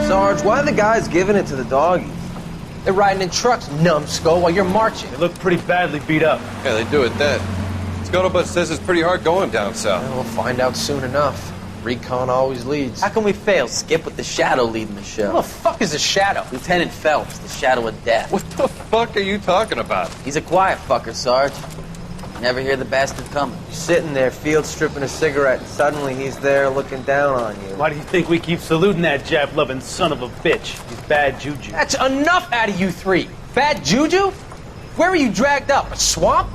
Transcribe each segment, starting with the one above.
Sarge, why are the guys giving it to the doggies? They're riding in trucks, numbskull, while you're marching. They look pretty badly beat up. Yeah, they do at that. Scuttlebutt says it's pretty hard going down south. Well, we'll find out soon enough. Recon always leads. How can we fail, Skip, with the Shadow leading the show? Who the fuck is a Shadow? Lieutenant Phelps, the Shadow of Death. What the fuck are you talking about? He's a quiet fucker, Sarge. Never hear the bastard coming. You're sitting there, field stripping a cigarette, and suddenly he's there looking down on you. Why do you think we keep saluting that Jap-loving son of a bitch? He's bad juju. That's enough out of you three. Bad juju? Where were you dragged up? A swamp?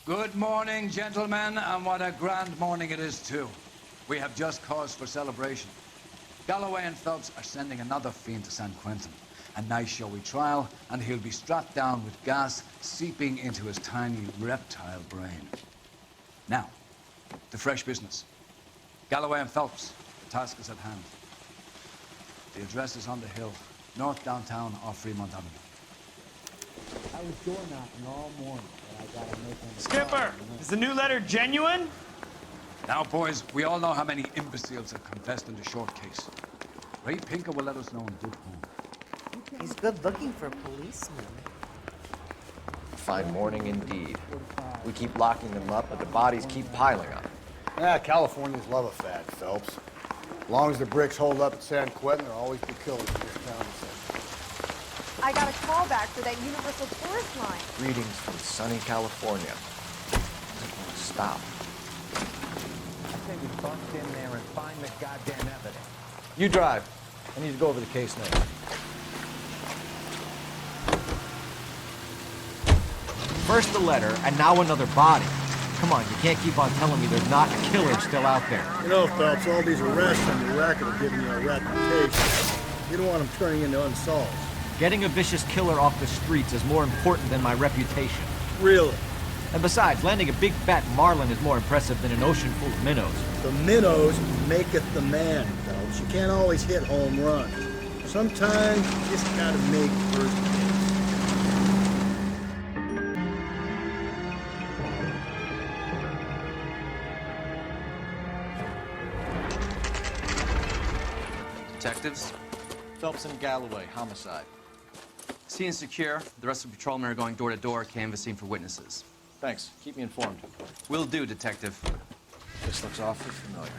Good morning, gentlemen, and what a grand morning it is, too. We have just cause for celebration. Galloway and Phelps are sending another fiend to San Quentin. A nice showy trial, and he'll be strapped down with gas seeping into his tiny reptile brain. Now, to fresh business. Galloway and Phelps, the task is at hand. The address is on the hill, north downtown off Fremont Avenue. I was door knocking all morning, but I gotta make them... Skipper, is the new letter genuine? Now, boys, we all know how many imbeciles have confessed in the short case. Ray Pinker will let us know in due time. He's good looking for a policeman. Fine morning indeed. We keep locking them up, but the bodies keep piling up. Yeah, Californians love a fad, Phelps. As long as the bricks hold up at San Quentin, there'll always be killers in this town. I got a call back for that Universal Tourist line. Greetings from sunny California. Stop. I think we bust in there and find the goddamn evidence. You drive. I need to go over the case now. First the letter, and now another body. Come on, you can't keep on telling me there's not a killer still out there. You know, Phelps, all these arrests on your racket are giving you a reputation. You don't want them turning into unsolved. Getting a vicious killer off the streets is more important than my reputation. Really? And besides, landing a big fat marlin is more impressive than an ocean full of minnows. The minnows maketh the man, Phelps. You can't always hit home runs. Sometimes you just gotta make first base. Detectives? Phelps and Galloway, homicide. Scene is secure. The rest of the patrolmen are going door to door, canvassing for witnesses. Thanks. Keep me informed. Will do, Detective. This looks awfully familiar.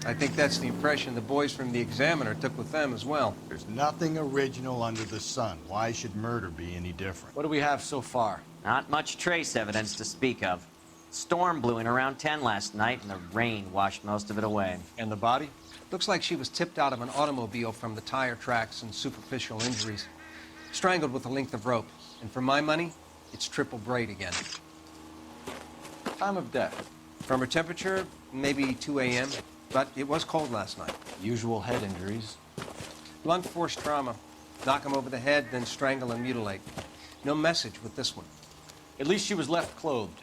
I think that's the impression the boys from the Examiner took with them as well. There's nothing original under the sun. Why should murder be any different? What do we have so far? Not much trace evidence to speak of. Storm blew in around 10 last night, and the rain washed most of it away. And the body? Looks like she was tipped out of an automobile from the tire tracks and superficial injuries. Strangled with a length of rope. And for my money, it's triple braid again. Time of death? From her temperature, maybe 2 a.m., but it was cold last night. Usual head injuries? Blunt force trauma. Knock him over the head, then strangle and mutilate. No message with this one. At least she was left clothed.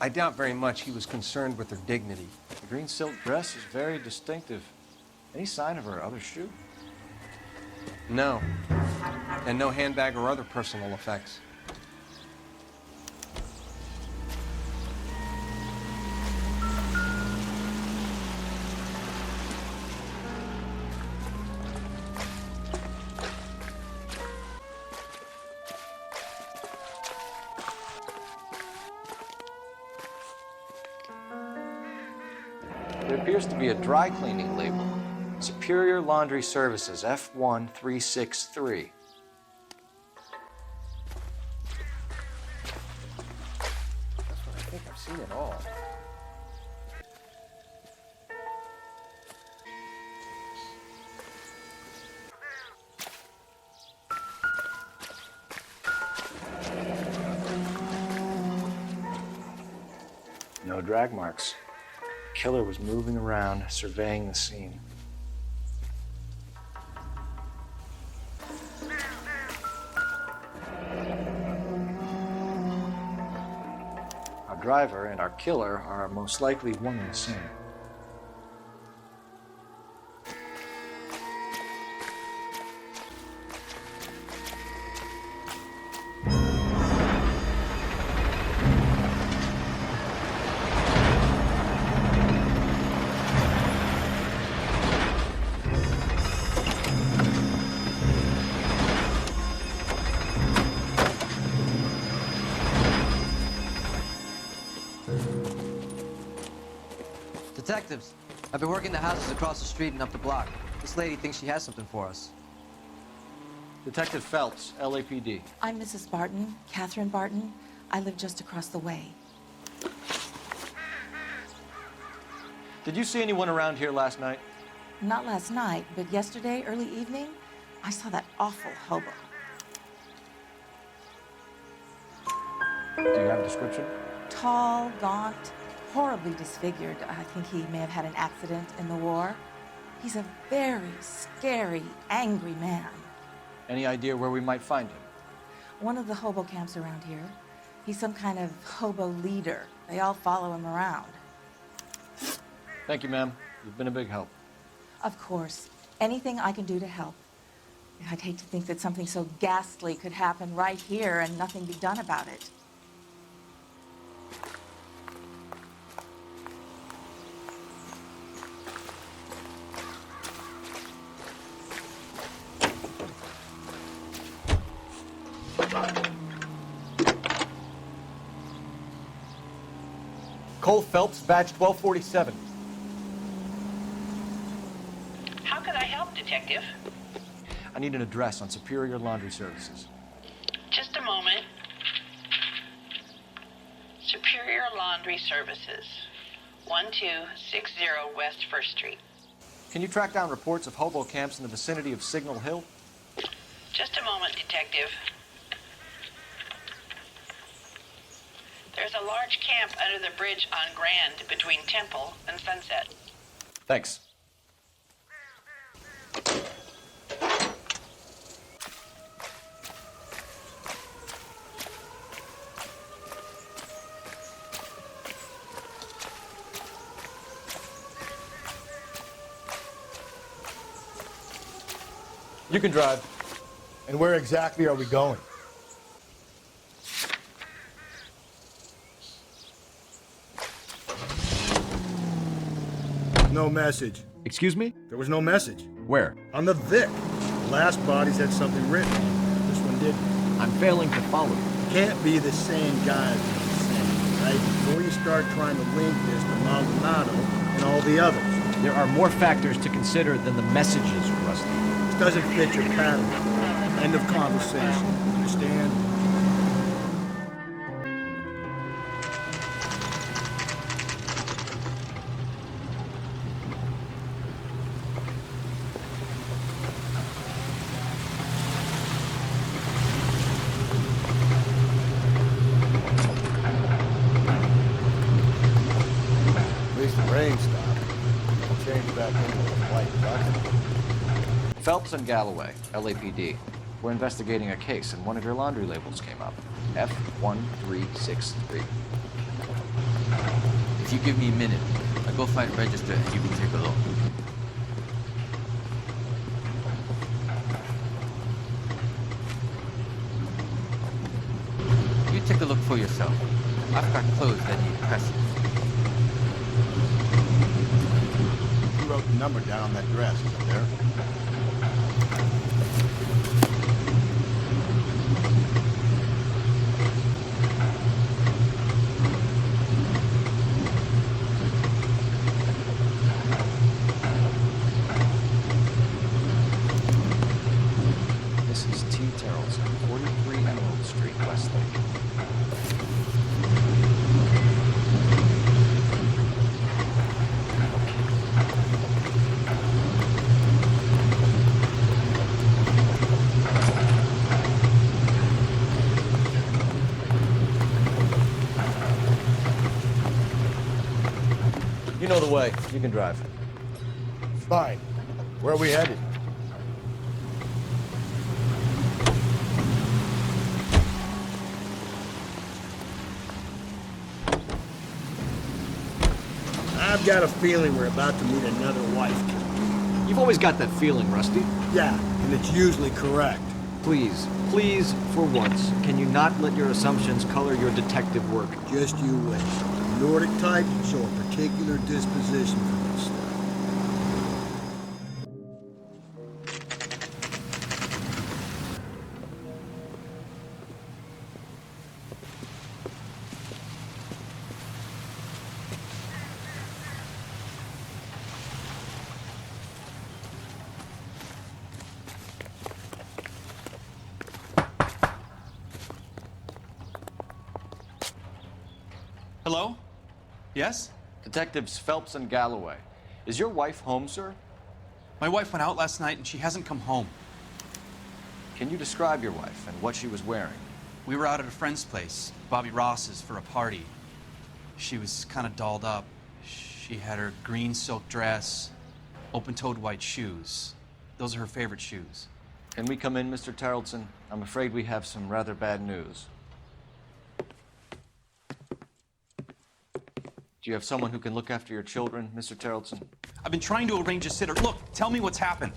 I doubt very much he was concerned with her dignity. The green silk dress is very distinctive. Any sign of her other shoe? No. And no handbag or other personal effects. There appears to be a dry cleaning label. Superior Laundry Services, F1363. I think I've seen it all. No drag marks. The killer was moving around, surveying the scene. Our driver and our killer are most likely one and the same. Detectives, I've been working the houses across the street and up the block. This lady thinks she has something for us. Detective Phelps, LAPD. I'm Mrs. Barton, Catherine Barton. I live just across the way. Did you see anyone around here last night? Not last night, but yesterday, early evening, I saw that awful hobo. Do you have a description? Tall, gaunt, horribly disfigured. I think he may have had an accident in the war. He's a very scary, angry man. Any idea where we might find him? One of the hobo camps around here. He's some kind of hobo leader. They all follow him around. Thank you, ma'am. You've been a big help. Of course. Anything I can do to help. I'd hate to think that something so ghastly could happen right here and nothing be done about it. Cole Phelps, badge 1247. How can I help, Detective? I need an address on Superior Laundry Services. Just a moment. Superior Laundry Services, 1260 West 1st Street. Can you track down reports of hobo camps in the vicinity of Signal Hill? Just a moment, Detective. There's a large camp under the bridge on Grand between Temple and Sunset. Thanks. You can drive. And where exactly are we going? No message. Excuse me? There was no message. Where? On the Vic. The last bodies had something written on it. This one didn't. I'm failing to follow you. Can't be the same guy as the same, right? Before you start trying to link this to Maldonado and all the others. There are more factors to consider than the messages, Rusty. This doesn't fit your pattern. End of conversation. Understand? Phelps and Galloway, LAPD. We're investigating a case, and one of your laundry labels came up. F1363. If you give me a minute, I'll go find a register and you can take a look. You take a look for yourself. I've got clothes that need pressing. Who wrote the number down on that dress? Is it there? Mrs. T. Taraldsen, 43 Emerald Street, Westlake. You know the way. You can drive. Fine. Where are we headed? I've got a feeling we're about to meet another wife killer. You've always got that feeling, Rusty. Yeah, and it's usually correct. Please, please, for once, can you not let your assumptions color your detective work? Just you wait. The Nordic type show a particular disposition for this stuff. Hello? Yes? Detectives Phelps and Galloway. Is your wife home, sir? My wife went out last night and she hasn't come home. Can you describe your wife and what she was wearing? We were out at a friend's place, Bobby Ross's, for a party. She was kind of dolled up. She had her green silk dress, open-toed white shoes. Those are her favorite shoes. Can we come in, Mr. Taraldsen? I'm afraid we have some rather bad news. Do you have someone who can look after your children, Mr. Taraldsen? I've been trying to arrange a sitter. Look, tell me what's happened.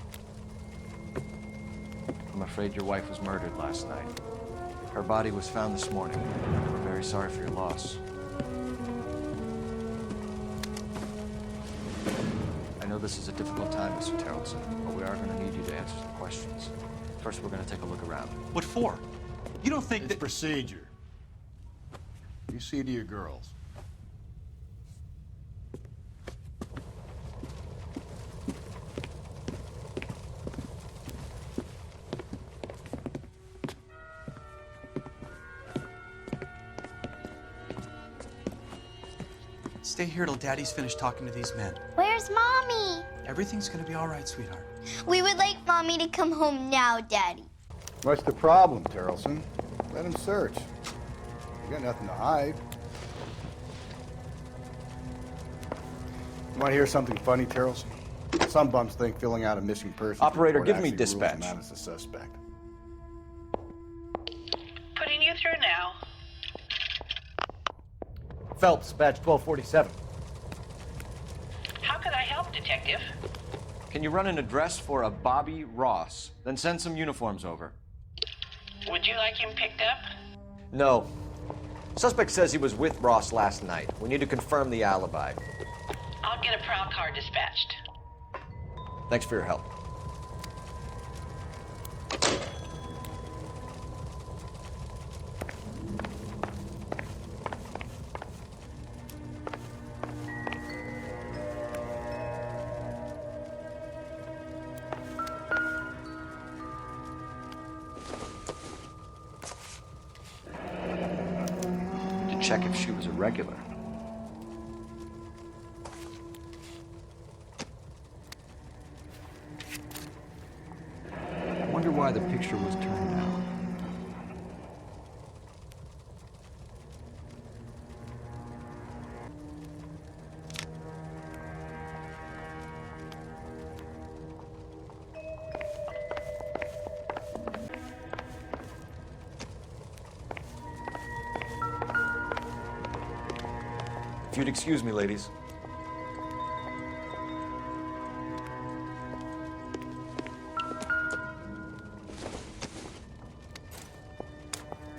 I'm afraid your wife was murdered last night. Her body was found this morning. We're very sorry for your loss. I know this is a difficult time, Mr. Taraldsen, but we are going to need you to answer some questions. First, we're going to take a look around. What for? You don't think It's that... procedure. You see to your girls. Stay here till Daddy's finished talking to these men. Where's Mommy? Everything's gonna be all right, sweetheart. We would like Mommy to come home now, Daddy. What's the problem, Taraldsen? Let him search. You got nothing to hide. You want to hear something funny, Taraldsen? Some bums think filling out a missing person Operator, report give me actually rules dispatch. them out as a suspect. Putting you through now. Phelps, badge 1247. How could I help, Detective? Can you run an address for a Bobby Ross? Then send some uniforms over. Would you like him picked up? No. Suspect says he was with Ross last night. We need to confirm the alibi. I'll get a prowl car dispatched. Thanks for your help. Check if she was a regular. I wonder why the picture was turned out. If you'd excuse me, ladies.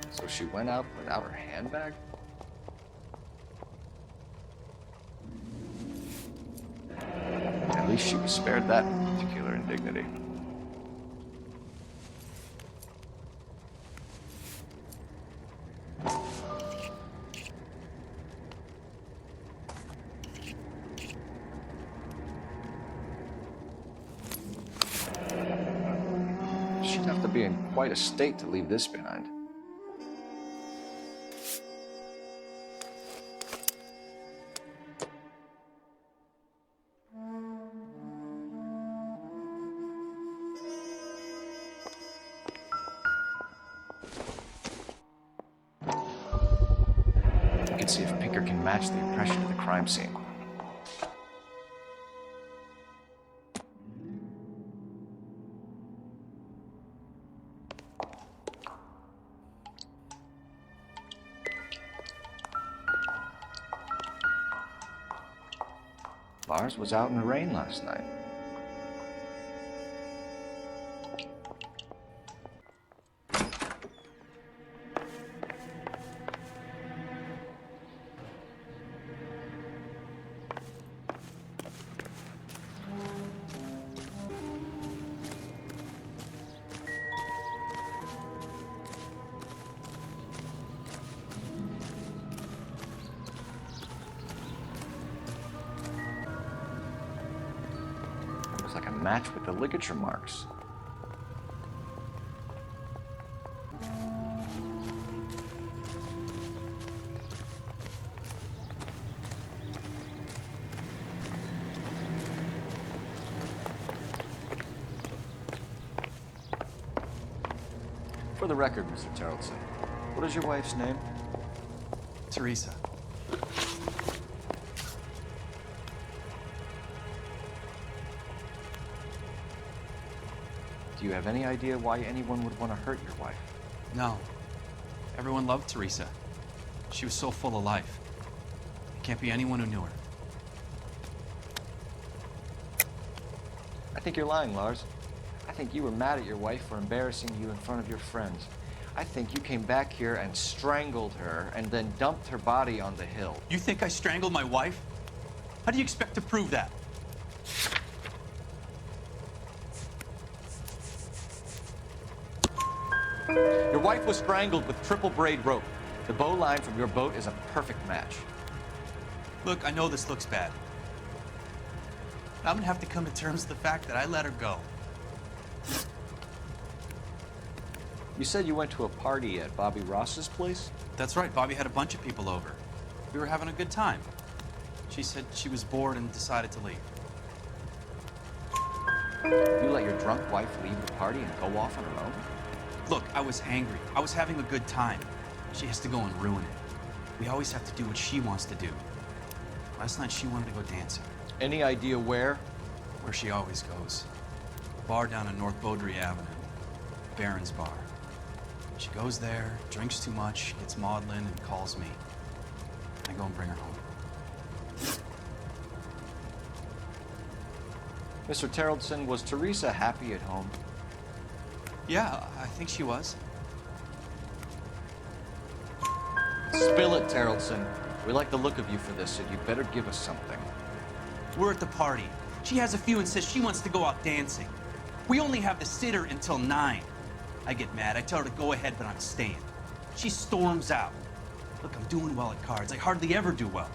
So she went out without her handbag? At least she was spared that particular indignity. She'd have to be in quite a state to leave this behind. You can see if Pinker can match the impression of the crime scene. Lars was out in the rain last night. Like a match with the ligature marks. For the record, Mr. Taraldsen, what is your wife's name? Teresa. Do you have any idea why anyone would want to hurt your wife? No. Everyone loved Teresa. She was so full of life. There can't be anyone who knew her. I think you're lying, Lars. I think you were mad at your wife for embarrassing you in front of your friends. I think you came back here and strangled her and then dumped her body on the hill. You think I strangled my wife? How do you expect to prove that? Your wife was strangled with triple braid rope. The bow line from your boat is a perfect match. Look, I know this looks bad. But I'm gonna have to come to terms with the fact that I let her go. You said you went to a party at Bobby Ross's place? That's right, Bobby had a bunch of people over. We were having a good time. She said she was bored and decided to leave. You let your drunk wife leave the party and go off on her own? Look, I was angry. I was having a good time. She has to go and ruin it. We always have to do what she wants to do. Last night she wanted to go dancing. Any idea where? Where she always goes. A bar down on North Beaudry Avenue. Baron's Bar. She goes there, drinks too much, gets maudlin, and calls me. I go and bring her home. Mr. Taraldsen, was Teresa happy at home? Yeah, I think she was. Spill it, Taraldsen. We like the look of you for this, so you better give us something. We're at the party. She has a few and says she wants to go out dancing. We only have the sitter until 9. I get mad. I tell her to go ahead, but I'm staying. She storms out. Look, I'm doing well at cards. I hardly ever do well.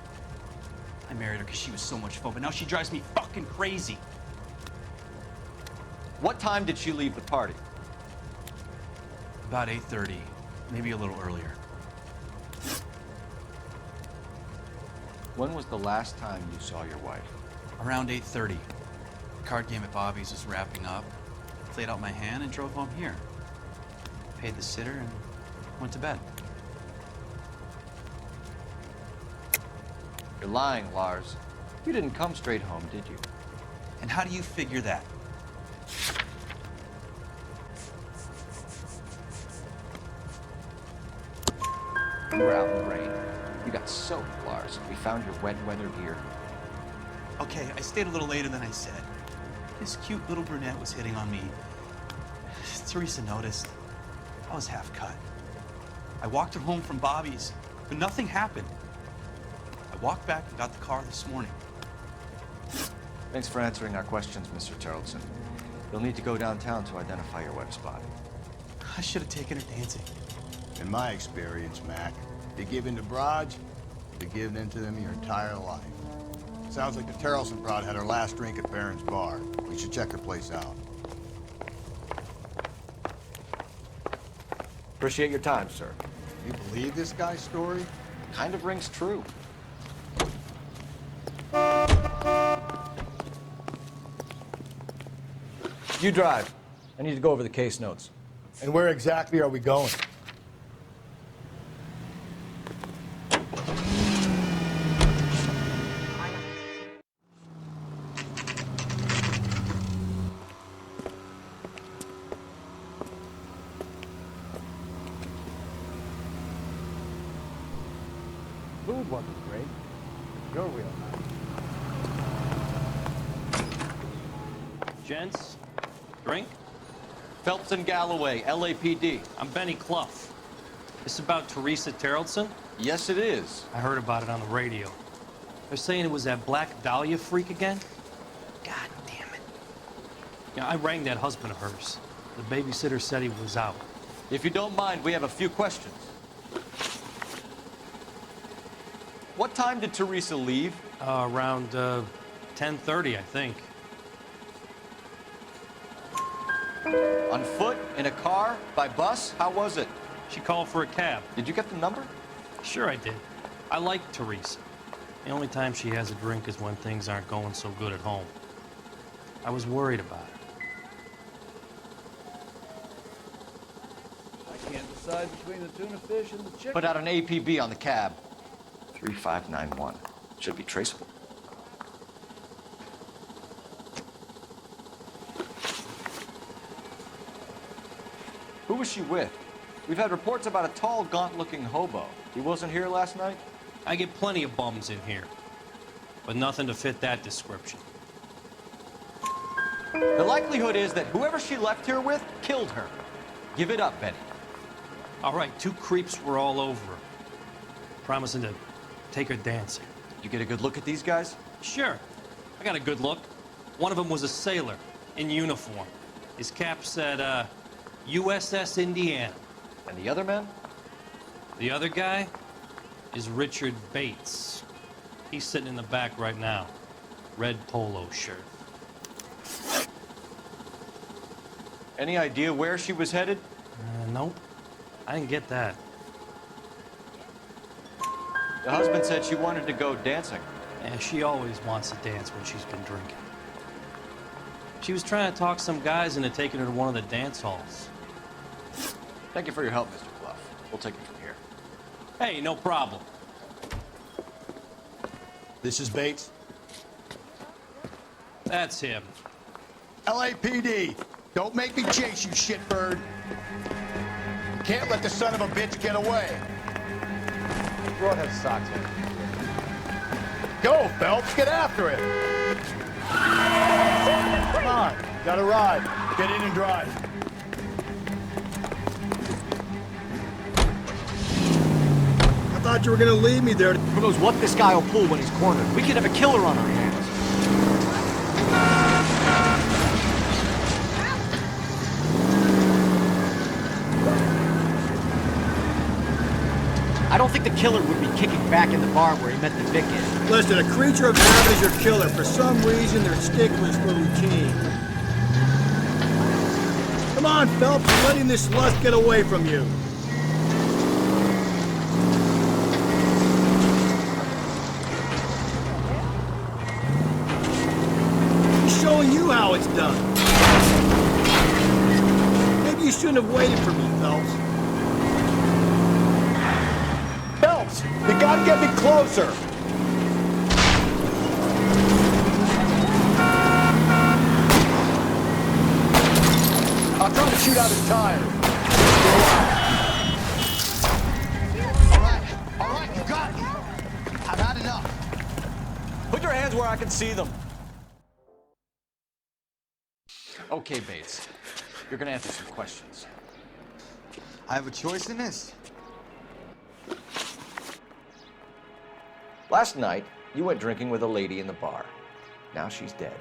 I married her because she was so much fun, but now she drives me fucking crazy. What time did she leave the party? About 8:30, maybe a little earlier. When was the last time you saw your wife? Around 8:30. The card game at Bobby's was wrapping up. Played out my hand and drove home here. Paid the sitter and went to bed. You're lying, Lars. You didn't come straight home, did you? And how do you figure that? You were out in the rain. You got soaked, Lars. We found your wet weather gear. Okay, I stayed a little later than I said. This cute little brunette was hitting on me. Teresa noticed. I was half cut. I walked her home from Bobby's, but nothing happened. I walked back and got the car this morning. Thanks for answering our questions, Mr. Taraldsen. You'll need to go downtown to identify your wet spot. I should have taken her dancing. In my experience, Mac, if you give in to broads, you'll be giving in to them your entire life. Sounds like the Taraldsen broad had her last drink at Baron's Bar. We should check her place out. Appreciate your time, sir. You believe this guy's story? Kind of rings true. You drive. I need to go over the case notes. And where exactly are we going? Food wasn't great. Your wheelhouse. Gents, drink? Phelps and Galloway, LAPD. I'm Benny Clough. This about Teresa Taraldsen? Yes, it is. I heard about it on the radio. They're saying it was that Black Dahlia freak again? God damn it. Yeah, I rang that husband of hers. The babysitter said he was out. If you don't mind, we have a few questions. What time did Teresa leave? Around 10:30, I think. On foot? In a car? By bus? How was it? She called for a cab. Did you get the number? Sure I did. I like Teresa. The only time she has a drink is when things aren't going so good at home. I was worried about her. I can't decide between the tuna fish and the chicken. Put out an APB on the cab. 3591. Should be traceable. Who was she with? We've had reports about a tall, gaunt-looking hobo. He wasn't here last night? I get plenty of bums in here, but nothing to fit that description. The likelihood is that whoever she left here with killed her. Give it up, Benny. All right, 2 creeps were all over her, promising to take her dancing. You get a good look at these guys? Sure. I got a good look. One of them was a sailor in uniform. His cap said, USS Indiana. And the other man? The other guy is Richard Bates. He's sitting in the back right now. Red polo shirt. Any idea where she was headed? Nope. I didn't get that. The husband said she wanted to go dancing. Yeah, she always wants to dance when she's been drinking. She was trying to talk some guys into taking her to one of the dance halls. Thank you for your help, Mr. Clough. We'll take it from here. Hey, no problem. This is Bates. That's him. LAPD, don't make me chase you, shitbird. Can't let the son of a bitch get away. Broad has socks on. Go, Phelps, get after it. Come on, got a ride. Get in and drive. I thought you were gonna leave me there. Who knows what this guy will pull when he's cornered? We could have a killer on our hands. I don't think the killer would be kicking back in the bar where he met the Vic in. Listen, a creature of habit is your killer. For some reason, they're sticklers for routine. Come on, Phelps, you're letting this lust get away from you. He's showing you how it's done. Maybe you shouldn't have waited for me, Phelps. Phelps, you gotta get me closer. I'll try to shoot out his tire. All right, you got me. I've had enough. Put your hands where I can see them. Okay, Bates. You're gonna answer some questions. I have a choice in this. Last night, you went drinking with a lady in the bar. Now she's dead,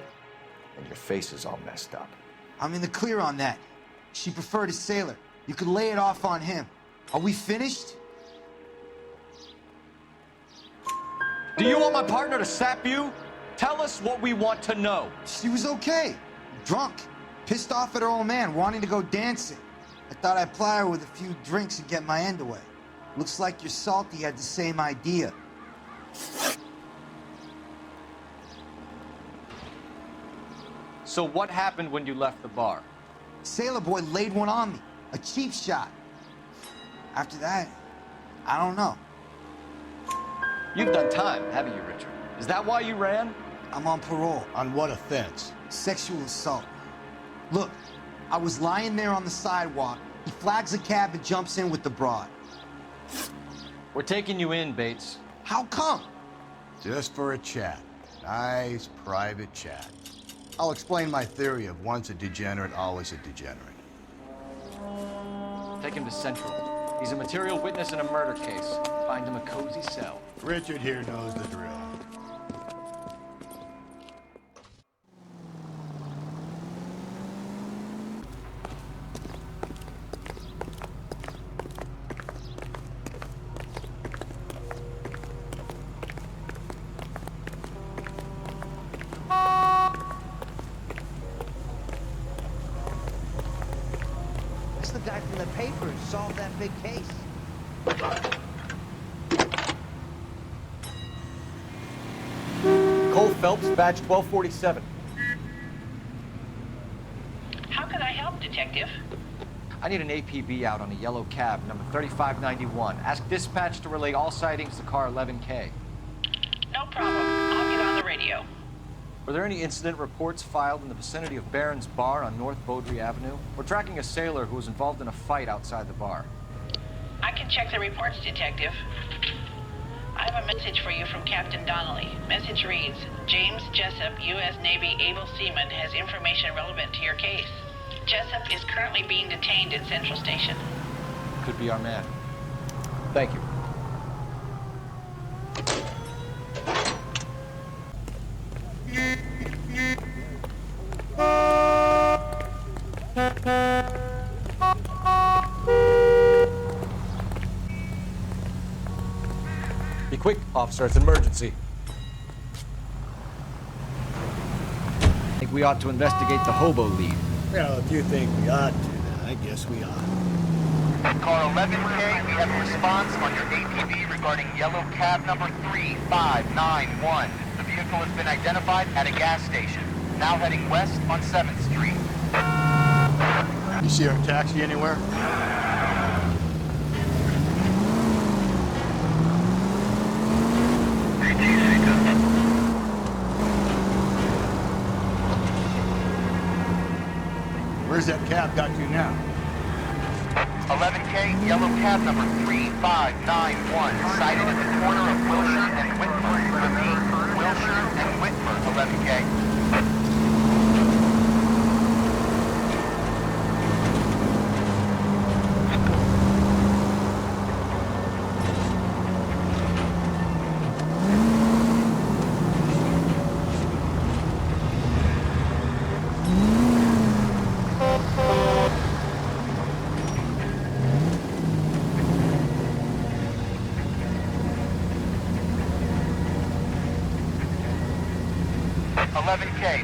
and your face is all messed up. I'm in the clear on that. She preferred a sailor. You could lay it off on him. Are we finished? Do you want my partner to sap you? Tell us what we want to know. She was okay. Drunk. Pissed off at her old man, wanting to go dancing. I thought I'd ply her with a few drinks and get my end away. Looks like your Salty had the same idea. So what happened when you left the bar? Sailor boy laid one on me. A cheap shot. After that, I don't know. You've done time, haven't you, Richard? Is that why you ran? I'm on parole. On what offense? Sexual assault. Look, I was lying there on the sidewalk. He flags a cab and jumps in with the broad. We're taking you in, Bates. How come? Just for a chat. Nice private chat. I'll explain my theory of once a degenerate, always a degenerate. Take him to Central. He's a material witness in a murder case. Find him a cozy cell. Richard here knows the drill. That's the guy from the paper who solved that big case. Cole Phelps, badge 1247. How can I help, Detective? I need an APB out on a yellow cab, number 3591. Ask dispatch to relay all sightings to car 11K. No problem. I'll get on the radio. Were there any incident reports filed in the vicinity of Barron's Bar on North Beaudry Avenue? We're tracking a sailor who was involved in a fight outside the bar. I can check the reports, Detective. I have a message for you from Captain Donnelly. Message reads, James Jessup, U.S. Navy able seaman, has information relevant to your case. Jessup is currently being detained at Central Station. Could be our man. Thank you. Be quick, officer. It's an emergency. I think we ought to investigate the hobo lead. Well, if you think we ought to, then I guess we ought. Car 11K, we have a response on your APB regarding yellow cab number 3591. The vehicle has been identified at a gas station, now heading west on 7th Street. You see our taxi anywhere? Where's that cab got to now? 11K, yellow cab number 3591, sighted at the corner of Wilshire and Whitmer. Repeat, Wilshire and Whitmer, 11K.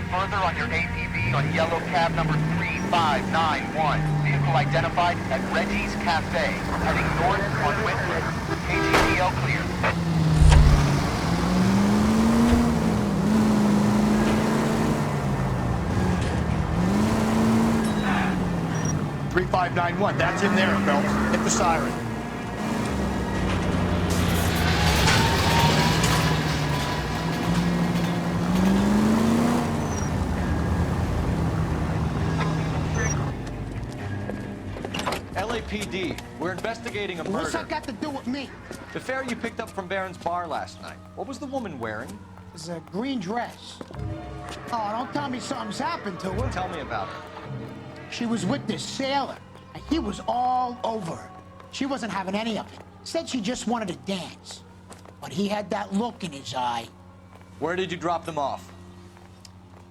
Further on your APB on yellow cab number 3591. Vehicle identified at Reggie's Cafe, heading north on Whitman. KGPL clear. .3591, that's in there, Phelps. Hit the siren. LAPD, we're investigating a murder. What's that got to do with me? The fare you picked up from Barron's Bar last night. What was the woman wearing? It was a green dress. Oh, don't tell me something's happened to her. Tell me about her. She was with this sailor, and he was all over her. She wasn't having any of it. Said she just wanted to dance. But he had that look in his eye. Where did you drop them off?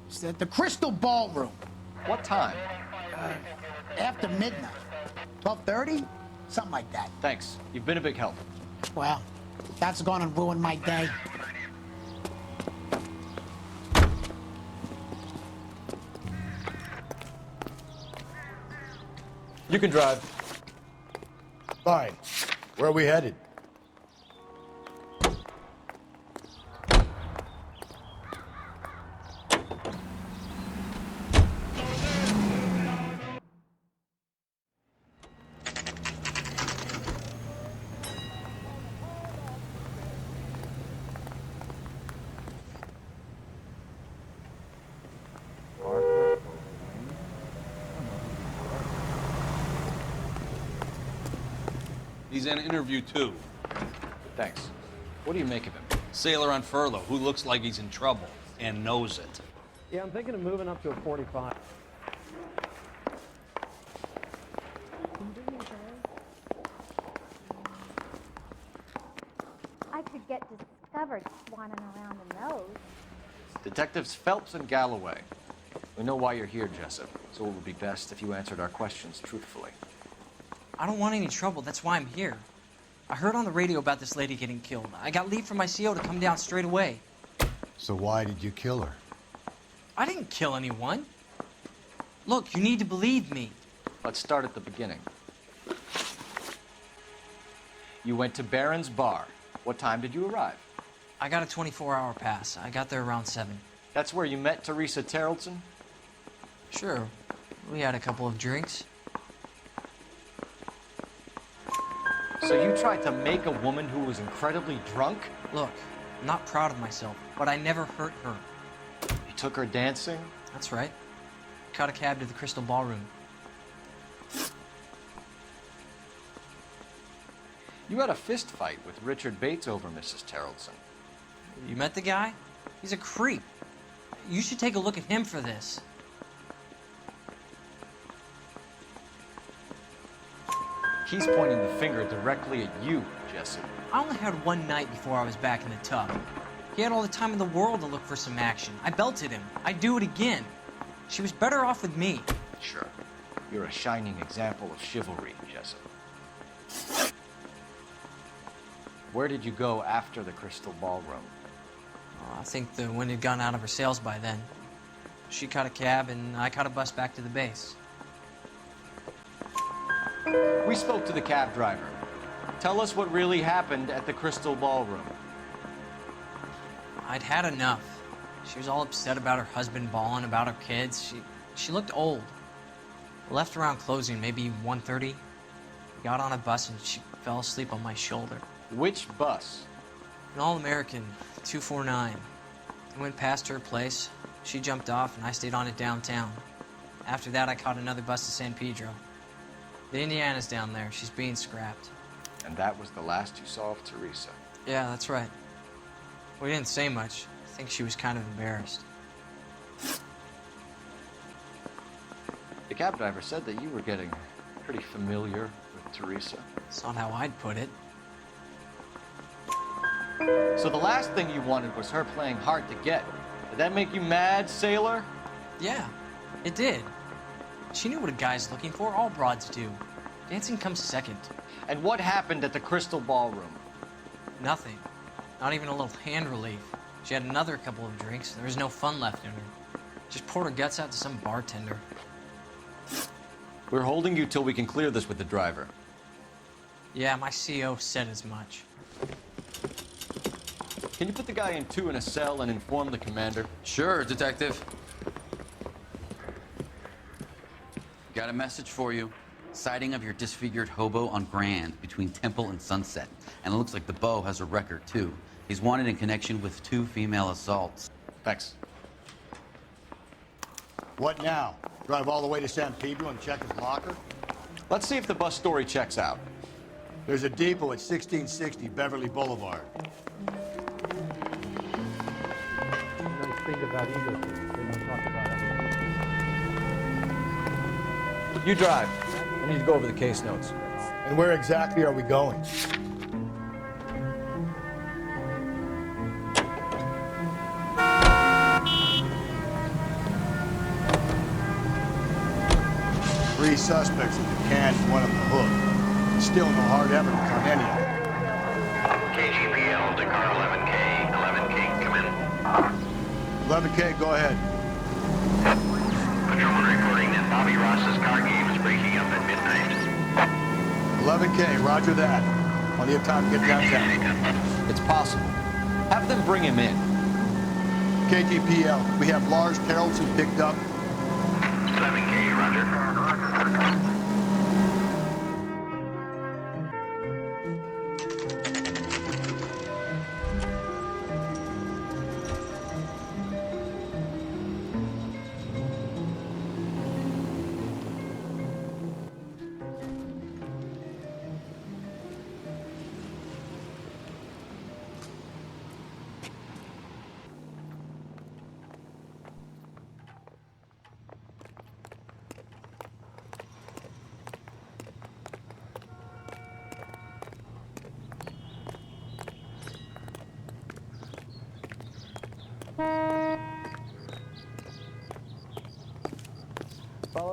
It's at the Crystal Ballroom. What time? After midnight. 12:30? Something like that. Thanks. You've been a big help. Well, that's gonna ruin my day. You can drive. Fine. Where are we headed? He's in interview too. Thanks. What do you make of him? Sailor on furlough who looks like he's in trouble and knows it. Yeah, I'm thinking of moving up to a 45. I could get discovered swanning around in those. Detectives Phelps and Galloway. We know why you're here, Jessup, so it would be best if you answered our questions truthfully. I don't want any trouble. That's why I'm here. I heard on the radio about this lady getting killed. I got leave from my CO to come down straight away. So why did you kill her? I didn't kill anyone. Look, you need to believe me. Let's start at the beginning. You went to Barron's Bar. What time did you arrive? I got a 24-hour pass. I got there around 7. That's where you met Teresa Taraldsen? Sure. We had a couple of drinks. So you tried to make a woman who was incredibly drunk? Look, I'm not proud of myself, but I never hurt her. You took her dancing? That's right. Caught a cab to the Crystal Ballroom. You had a fist fight with Richard Bates over Mrs. Taraldsen. You met the guy? He's a creep. You should take a look at him for this. He's pointing the finger directly at you, Jessup. I only had one night before I was back in the tub. He had all the time in the world to look for some action. I belted him. I'd do it again. She was better off with me. Sure. You're a shining example of chivalry, Jessup. Where did you go after the Crystal Ballroom? I think the wind had gone out of her sails by then. She caught a cab, and I caught a bus back to the base. We spoke to the cab driver. Tell us what really happened at the Crystal Ballroom. I'd had enough. She was all upset about her husband bawling about her kids. She looked old. Left around closing, maybe 1:30. Got on a bus and she fell asleep on my shoulder. Which bus? An All-American, 249. I went past her place. She jumped off and I stayed on it downtown. After that, I caught another bus to San Pedro. The Indiana's down there. She's being scrapped. And that was the last you saw of Teresa? Yeah, that's right. We didn't say much. I think she was kind of embarrassed. The cab driver said that you were getting pretty familiar with Teresa. It's not how I'd put it. So the last thing you wanted was her playing hard to get. Did that make you mad, sailor? Yeah, it did. She knew what a guy's looking for. All broads do. Dancing comes second. And what happened at the Crystal Ballroom? Nothing. Not even a little hand relief. She had another couple of drinks. There was no fun left in her. Just poured her guts out to some bartender. We're holding you till we can clear this with the driver. Yeah, my CO said as much. Can you put the guy in 2 in a cell and inform the commander? Sure, Detective. Got a message for you. Sighting of your disfigured hobo on Grand between Temple and Sunset. And it looks like the Beau has a record, too. He's wanted in connection with 2 female assaults. Thanks. What now? Drive all the way to San Pedro and check his locker? Let's see if the bus story checks out. There's a depot at 1660 Beverly Boulevard. Nice thing about ego things. They don't talk about it. You drive. I need to go over the case notes. And where exactly are we going? Three suspects in the can, one on the hook. Still no hard evidence on any of them. KGPL to car 11K. 11K, come in. 11K, go ahead. Patrolman reporting that Bobby Ross's car game is breaking up at midnight. 11K, roger that. Plenty of time to get downtown. It's possible. Have them bring him in. KTPL, we have Lars Taraldsen picked up. 7K, roger.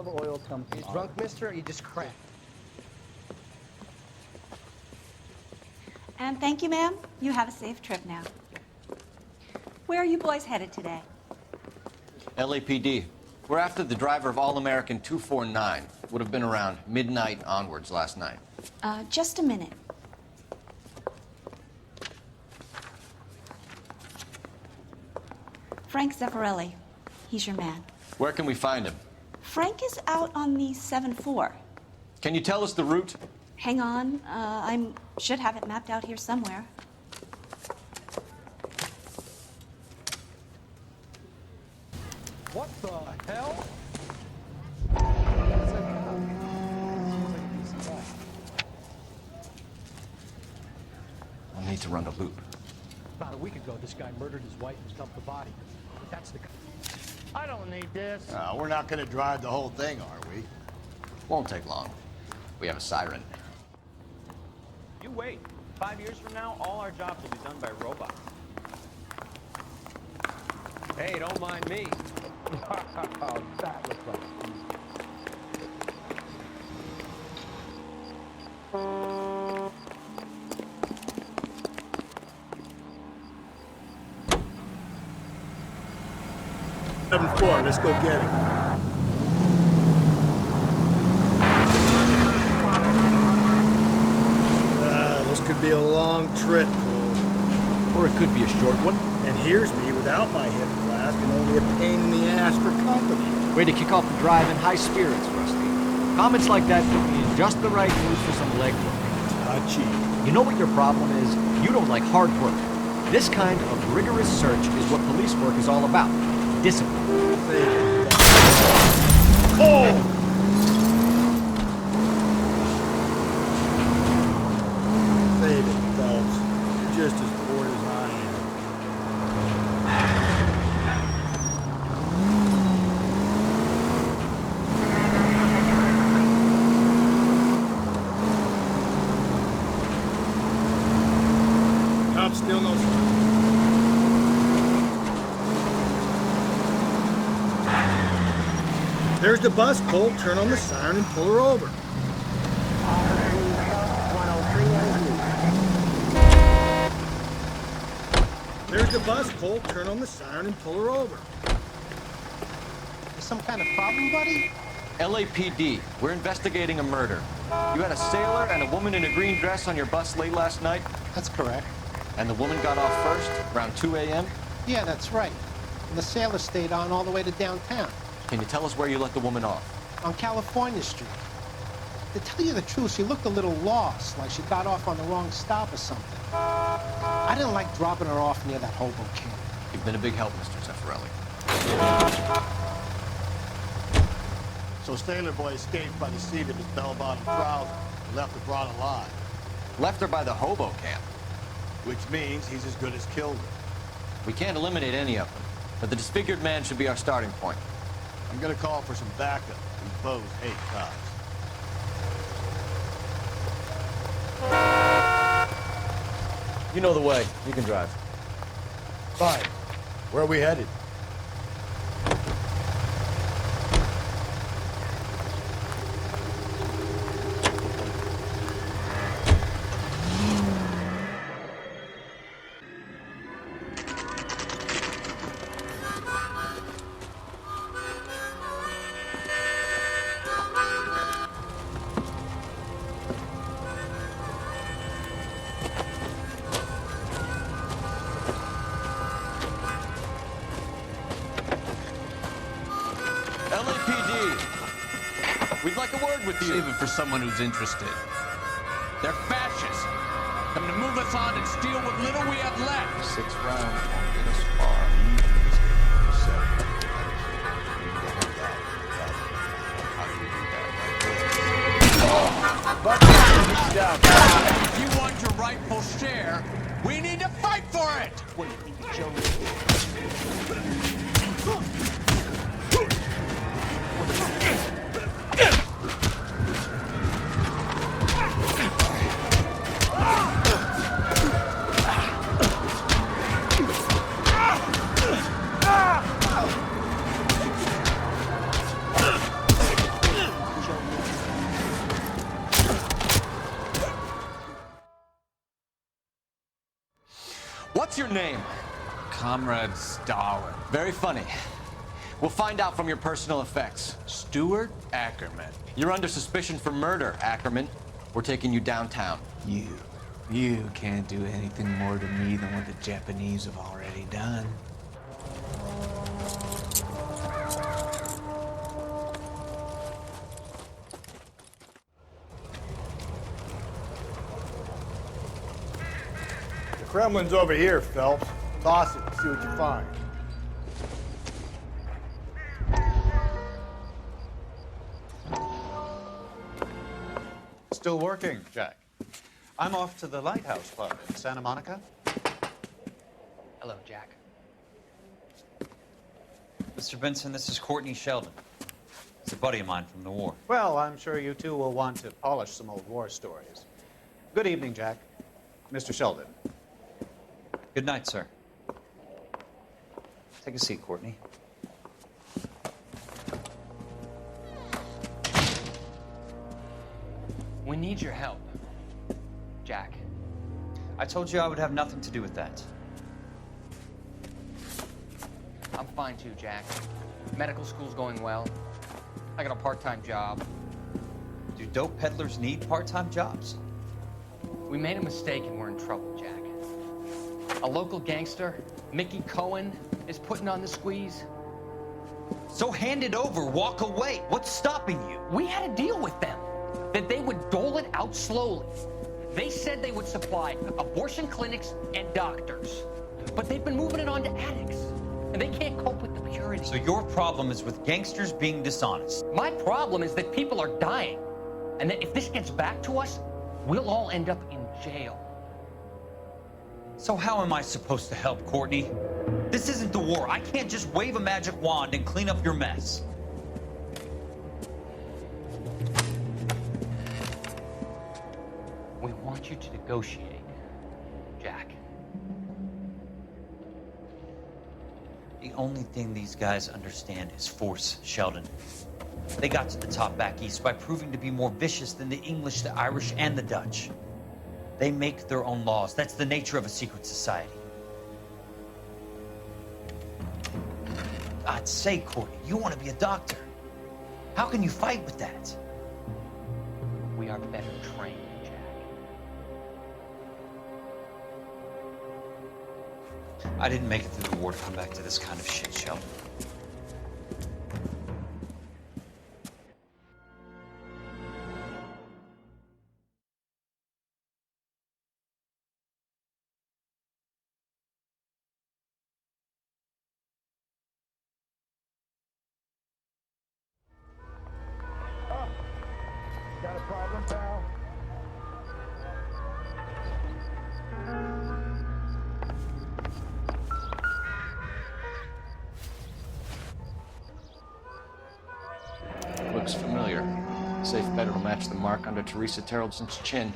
of oil comes from. You drunk, mister, or you just cracked? And thank you, ma'am. You have a safe trip now. Where are you boys headed today? LAPD. We're after the driver of All-American 249. Would have been around midnight onwards last night. Just a minute. Frank Zeffirelli. He's your man. Where can we find him? Frank is out on the 7-4. Can you tell us the route? Hang on. I should have it mapped out here somewhere. What the hell? I'll need to run a loop. About a week ago, this guy murdered his wife and dumped the body. But that's the... I don't need this. We're not gonna drive the whole thing, are we? Won't take long. We have a siren. You wait. 5 years from now, all our jobs will be done by robots. Hey, don't mind me. Oh, that looks like Let's go get it. This could be a long trip, Cole. Or it could be a short one. And here's me without my hip flask and only a pain in the ass for company. Way to kick off the drive in high spirits, Rusty. Comments like that put me in just the right mood for some leg work. You know what your problem is? You don't like hard work. This kind of rigorous search is what police work is all about. Discipline. Oh! Save it, Phelps. You're just as bored as I am. Cops still no sign. There's the bus, Cole. Turn on the siren and pull her over. There's the bus, Cole. Turn on the siren and pull her over. Some kind of problem, buddy? LAPD. We're investigating a murder. You had a sailor and a woman in a green dress on your bus late last night? That's correct. And the woman got off first, around 2 a.m.? Yeah, that's right. And the sailor stayed on all the way to downtown. Can you tell us where you let the woman off? On California Street. To tell you the truth, she looked a little lost, like she got off on the wrong stop or something. I didn't like dropping her off near that hobo camp. You've been a big help, Mr. Zeffirelli. So Sailor Boy escaped by the seat of his bell-bottom trouser and left the broad alive. Left her by the hobo camp. Which means he's as good as killed her. We can't eliminate any of them, but the disfigured man should be our starting point. I'm gonna call for some backup. These bows hate cops. You know the way. You can drive. Fine. Where are we headed? We'd like a word with you. Save it for someone who's interested. They're fascists. Come to move us on and steal what little we have left. 6 rounds won't get us far. If you want your rightful share, we need to fight for it. What do you think, Joe? What's your name? Comrade Stalin. Very funny. We'll find out from your personal effects. Stuart Ackerman. You're under suspicion for murder, Ackerman. We're taking you downtown. You can't do anything more to me than what the Japanese have already done. The Kremlin's over here, Phelps. Toss it and see what you find. Still working, Jack. I'm off to the Lighthouse Club in Santa Monica. Hello, Jack. Mr. Benson, this is Courtney Sheldon. He's a buddy of mine from the war. Well, I'm sure you two will want to polish some old war stories. Good evening, Jack. Mr. Sheldon. Good night, sir. Take a seat, Courtney. We need your help, Jack. I told you I would have nothing to do with that. I'm fine too, Jack. Medical school's going well. I got a part-time job. Do dope peddlers need part-time jobs? We made a mistake and we're in trouble, Jack. A local gangster, Mickey Cohen, is putting on the squeeze. So hand it over, walk away. What's stopping you? We had a deal with them, that they would dole it out slowly. They said they would supply abortion clinics and doctors, but they've been moving it on to addicts, and they can't cope with the purity. So your problem is with gangsters being dishonest? My problem is that people are dying, and that if this gets back to us, we'll all end up in jail. So how am I supposed to help, Courtney? This isn't the war. I can't just wave a magic wand and clean up your mess. We want you to negotiate, Jack. The only thing these guys understand is force, Sheldon. They got to the top back east by proving to be more vicious than the English, the Irish, and the Dutch. They make their own laws. That's the nature of a secret society. I'd say, Courtney, you want to be a doctor. How can you fight with that? We are better trained, Jack. I didn't make it through the war to come back to this kind of shit, Sheldon. Got a problem, pal? Looks familiar. Safe bet it'll match the mark under Teresa Taraldsen's chin.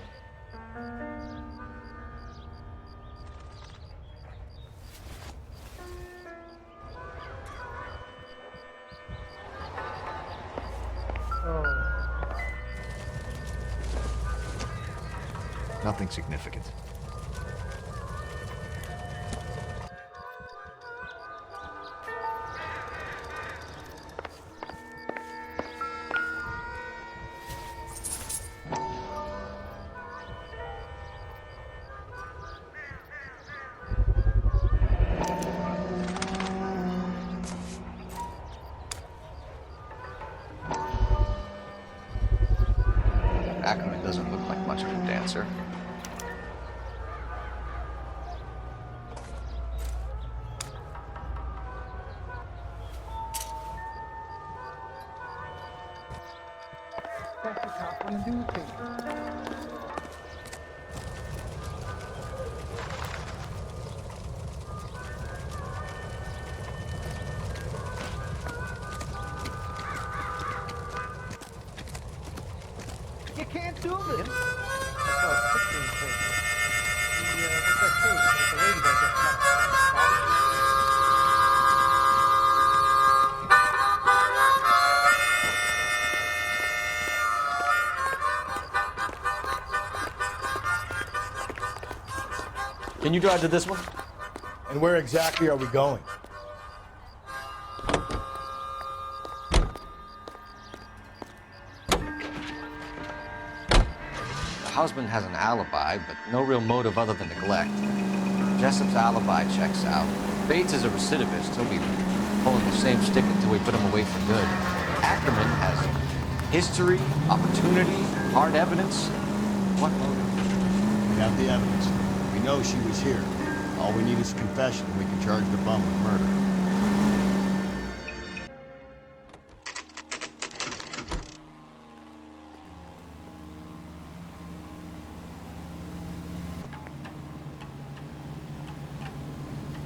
Nothing significant. Ackerman doesn't look like much of a dancer. That's the top one to do things. You can't do this. I saw a picture in court. What's that case? The lady that got shot. Can you drive to this one? And where exactly are we going? The husband has an alibi, but no real motive other than neglect. Jessup's alibi checks out. Bates is a recidivist. He'll be pulling the same stick until we put him away for good. Ackerman has history, opportunity, hard evidence. What motive? We have the evidence. We know she was here. All we need is a confession, and we can charge the bum with murder.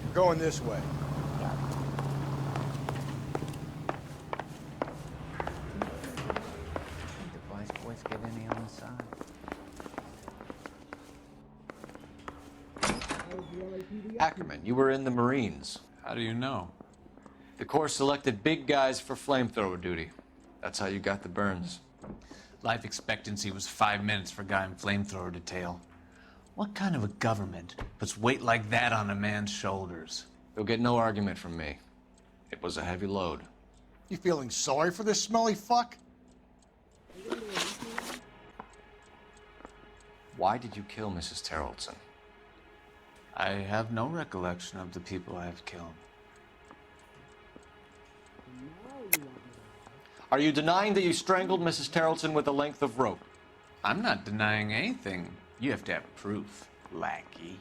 We're going this way. The vice boys get any on the side. Ackerman, you were in the Marines. How do you know? The Corps selected big guys for flamethrower duty. That's how you got the burns. Life expectancy was 5 minutes for a guy in flamethrower detail. What kind of a government puts weight like that on a man's shoulders? You'll get no argument from me. It was a heavy load. You feeling sorry for this smelly fuck? Why did you kill Mrs. Taraldsen? I have no recollection of the people I have killed. Are you denying that you strangled Mrs. Taraldsen with a length of rope? I'm not denying anything. You have to have proof, lackey.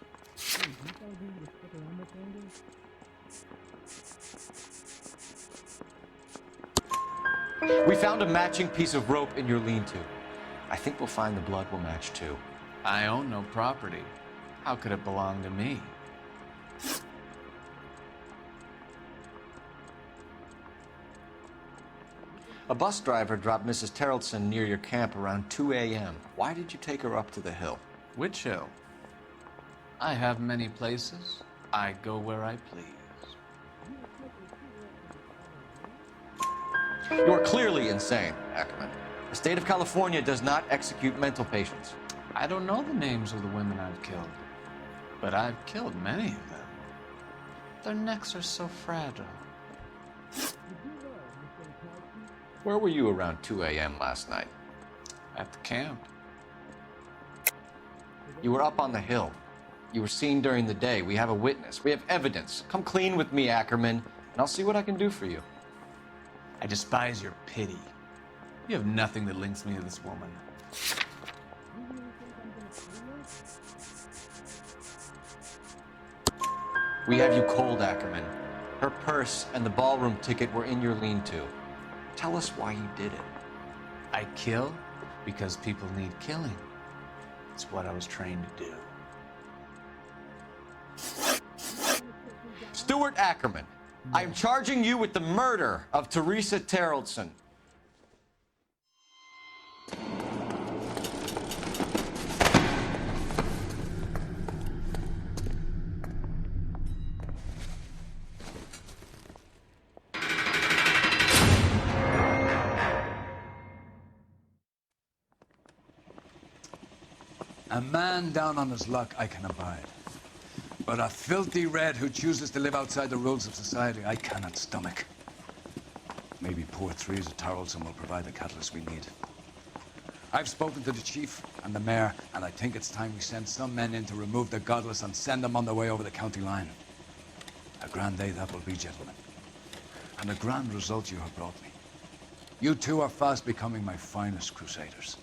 We found a matching piece of rope in your lean-to. I think we'll find the blood will match too. I own no property. How could it belong to me? A bus driver dropped Mrs. Taraldsen near your camp around 2 a.m. Why did you take her up to the hill? Which hill? I have many places. I go where I please. You are clearly insane, Ackerman. The state of California does not execute mental patients. I don't know the names of the women I've killed, but I've killed many of them. Their necks are so fragile. Where were you around 2 a.m. last night? At the camp. You were up on the hill. You were seen during the day. We have a witness. We have evidence. Come clean with me, Ackerman, and I'll see what I can do for you. I despise your pity. You have nothing that links me to this woman. We have you cold, Ackerman. Her purse and the ballroom ticket were in your lean-to. Tell us why you did it. I kill because people need killing. It's what I was trained to do. Stuart Ackerman, I am charging you with the murder of Teresa Taraldsen. A man down on his luck I can abide. But a filthy red who chooses to live outside the rules of society I cannot stomach. Maybe poor Teresa Taraldsen will provide the catalyst we need. I've spoken to the chief and the mayor, and I think it's time we send some men in to remove the godless and send them on their way over the county line. A grand day that will be, gentlemen. And a grand result you have brought me. You two are fast becoming my finest crusaders.